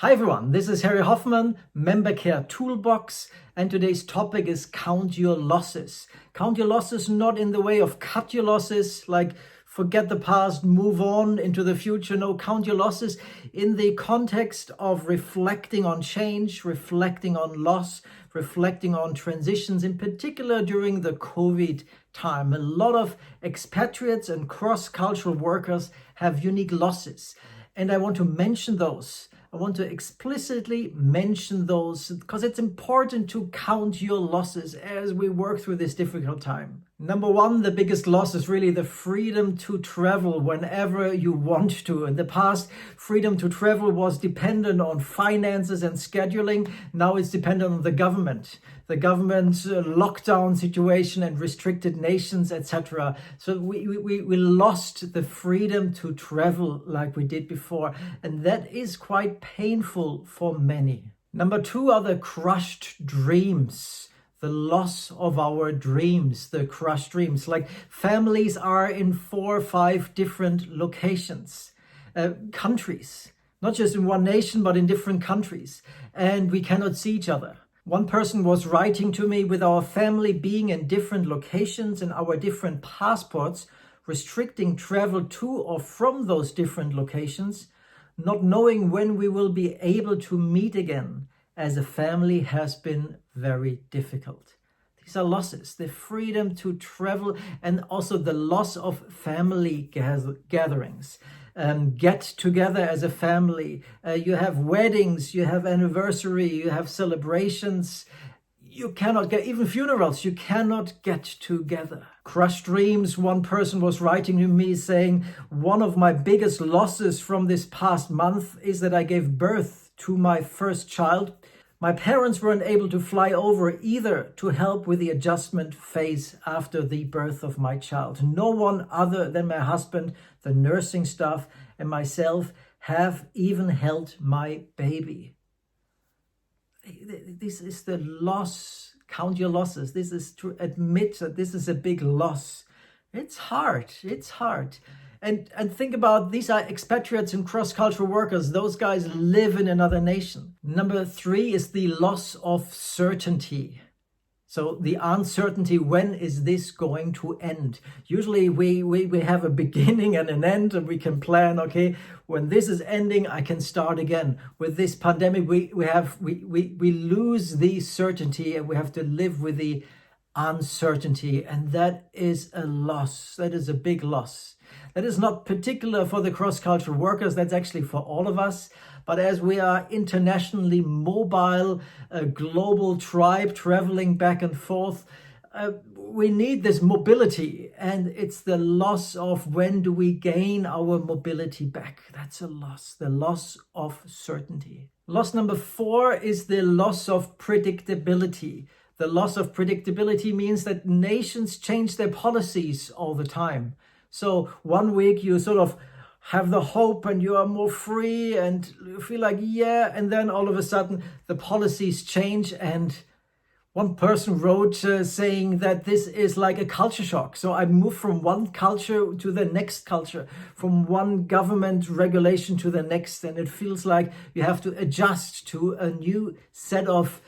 Hi everyone, this is Harry Hoffmann, Member Care Toolbox, and today's topic is count your losses. Count your losses not in the way of cut your losses, like forget the past, move on into the future. No, count your losses in the context of reflecting on change, reflecting on loss, reflecting on transitions, in particular during the COVID time. A lot of expatriates and cross-cultural workers have unique losses, and I want to mention those. I want to explicitly mention those because it's important to count your losses as we work through this difficult time. Number one, the biggest loss is really the freedom to travel whenever you want to. In the past, freedom to travel was dependent on finances and scheduling. Now it's dependent on the government lockdown situation and restricted nations, etc. So we lost the freedom to travel like we did before, and that is quite painful for many. Number two are the crushed dreams. The loss of our dreams, the crushed dreams. Like families are in 4 or 5 different locations, countries, not just in one nation, but in different countries, and we cannot see each other. One person was writing to me, with our family being in different locations and our different passports restricting travel to or from those different locations, not knowing when we will be able to meet again as a family has been very difficult. These are losses, the freedom to travel and also the loss of family gatherings. Get together as a family. You have weddings, you have anniversary, you have celebrations. You cannot get, even funerals, you cannot get together. Crushed dreams. One person was writing to me saying, one of my biggest losses from this past month is that I gave birth to my first child. My parents weren't able to fly over either to help with the adjustment phase after the birth of my child. No one other than my husband, the nursing staff, and myself have even held my baby. This is the loss. Count your losses. This is to admit that this is a big loss. It's hard. And think about, these are expatriates and cross-cultural workers. Those guys live in another nation. Number 3 is the loss of certainty. So the uncertainty, when is this going to end? Usually we have a beginning and an end, and we can plan, okay, when this is ending, I can start again. With this pandemic, we lose the certainty, and we have to live with the uncertainty, and that is a loss. That is a big loss. That is not particular for the cross-cultural workers, that's actually for all of us. But as we are internationally mobile, a global tribe traveling back and forth, we need this mobility, and it's the loss of when do we gain our mobility back. That's a loss, the loss of certainty. Loss number 4 is the loss of predictability. The loss of predictability means that nations change their policies all the time. So one week you sort of have the hope and you are more free and you feel like, yeah, and then all of a sudden the policies change. And one person wrote saying that this is like a culture shock. So I move from one culture to the next culture, from one government regulation to the next, and it feels like you have to adjust to a new set of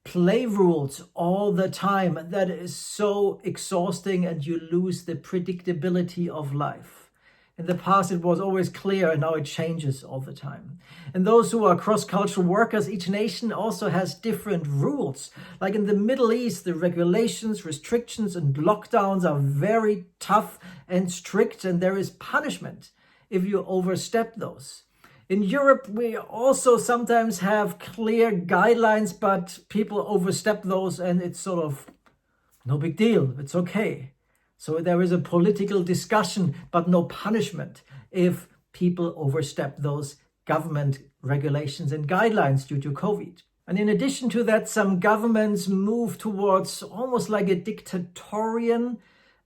play rules all the time. That is so exhausting, and you lose the predictability of life. In the past, it was always clear, and now it changes all the time. And those who are cross-cultural workers, each nation also has different rules. Like in the Middle East, the regulations, restrictions, and lockdowns are very tough and strict, and there is punishment if you overstep those. In Europe, we also sometimes have clear guidelines, but people overstep those, and it's sort of no big deal. It's okay. So there is a political discussion, but no punishment if people overstep those government regulations and guidelines due to COVID. And in addition to that, some governments move towards almost like a dictatorial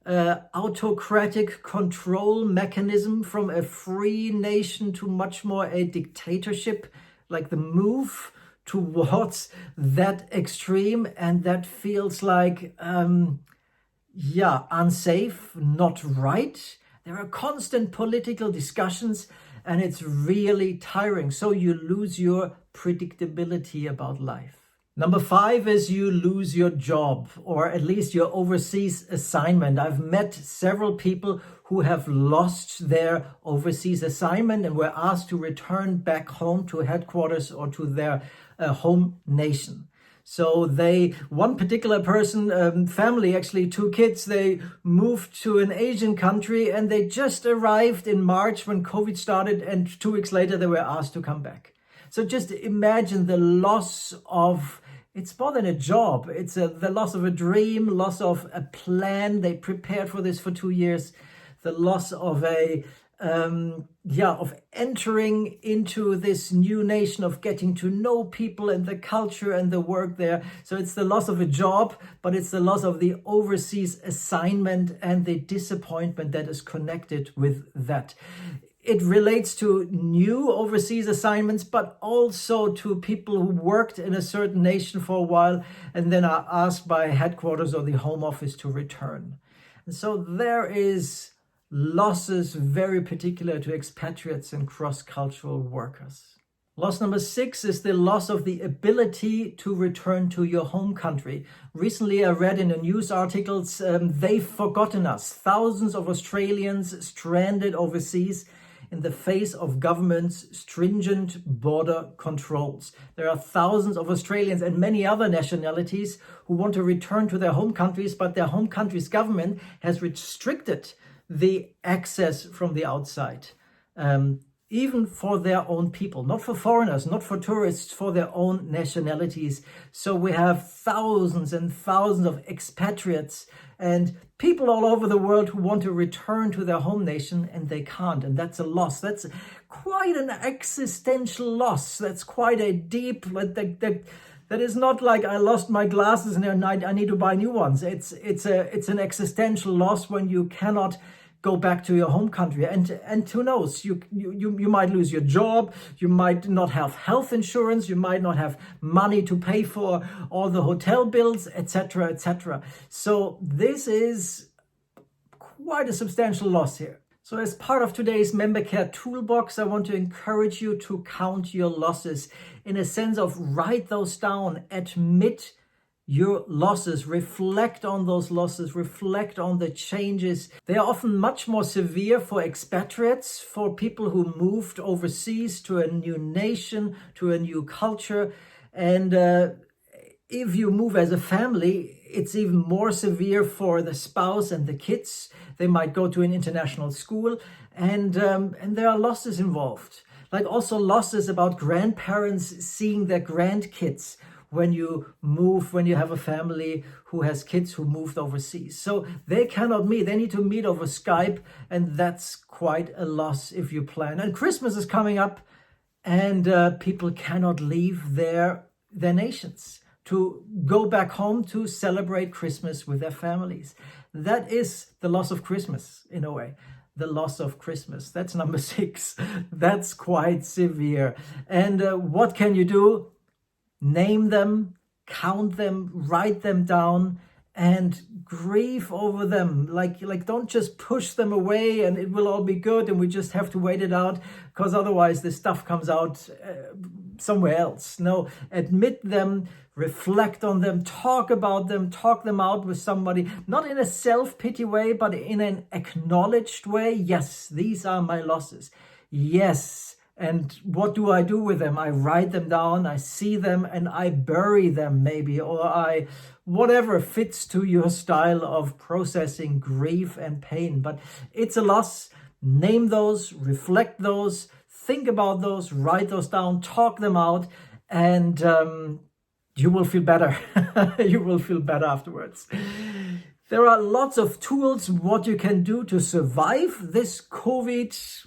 autocratic control mechanism, from a free nation to much more a dictatorship, like the move towards that extreme. And that feels like, unsafe, not right. There are constant political discussions, and it's really tiring. So you lose your predictability about life. Number 5 is you lose your job, or at least your overseas assignment. I've met several people who have lost their overseas assignment and were asked to return back home to headquarters or to their home nation. So one particular person, family, actually 2 kids, they moved to an Asian country and they just arrived in March when COVID started, and 2 weeks later they were asked to come back. So just imagine the loss of, it's more than a job, it's the loss of a dream, loss of a plan. They prepared for this for 2 years, the loss of of entering into this new nation, of getting to know people and the culture and the work there. So it's the loss of a job, but it's the loss of the overseas assignment and the disappointment that is connected with that. It relates to new overseas assignments, but also to people who worked in a certain nation for a while and then are asked by headquarters or the home office to return. And so there is losses very particular to expatriates and cross-cultural workers. Loss number 6 is the loss of the ability to return to your home country. Recently, I read in the news articles, they've forgotten us. Thousands of Australians stranded overseas in the face of government's stringent border controls. There are thousands of Australians and many other nationalities who want to return to their home countries, but their home country's government has restricted the access from the outside, even for their own people, not for foreigners, not for tourists, for their own nationalities. So we have thousands and thousands of expatriates and people all over the world who want to return to their home nation and they can't. And that's a loss. That's quite an existential loss. That's quite a deep, that is not like I lost my glasses and I need to buy new ones. It's an existential loss when you cannot go back to your home country, and who knows, you might lose your job, you might not have health insurance, you might not have money to pay for all the hotel bills, etc., etc. So this is quite a substantial loss here. So as part of today's Member Care Toolbox, I want to encourage you to count your losses in a sense of write those down, admit your losses, reflect on those losses, reflect on the changes. They are often much more severe for expatriates, for people who moved overseas to a new nation, to a new culture. And if you move as a family, it's even more severe for the spouse and the kids. They might go to an international school, and there are losses involved. Like also losses about grandparents seeing their grandkids when you move, when you have a family who has kids who moved overseas. So they cannot meet, they need to meet over Skype, and that's quite a loss if you plan. And Christmas is coming up, and people cannot leave their nations to go back home to celebrate Christmas with their families. That is the loss of Christmas, in a way. The loss of Christmas. That's number 6. That's quite severe. And what can you do? Name them, count them, write them down, and grieve over them. Like don't just push them away and it will all be good and we just have to wait it out, because otherwise this stuff comes out somewhere else. No, admit them, reflect on them, talk about them, talk them out with somebody, not in a self-pity way, but in an acknowledged way. Yes, these are my losses. Yes. And what do I do with them? I write them down, I see them, and I bury them maybe, or whatever fits to your style of processing grief and pain. But it's a loss. Name those, reflect those, think about those, write those down, talk them out, and you will feel better. You will feel better afterwards. There are lots of tools what you can do to survive this COVID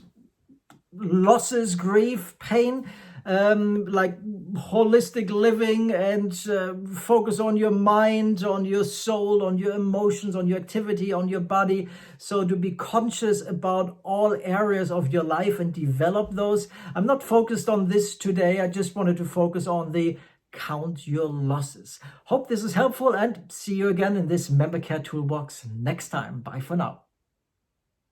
losses, grief, pain, like holistic living, and focus on your mind, on your soul, on your emotions, on your activity, on your body. So to be conscious about all areas of your life and develop those. I'm not focused on this today. I just wanted to focus on the count your losses. Hope this is helpful, and see you again in this Member Care Toolbox next time. Bye for now.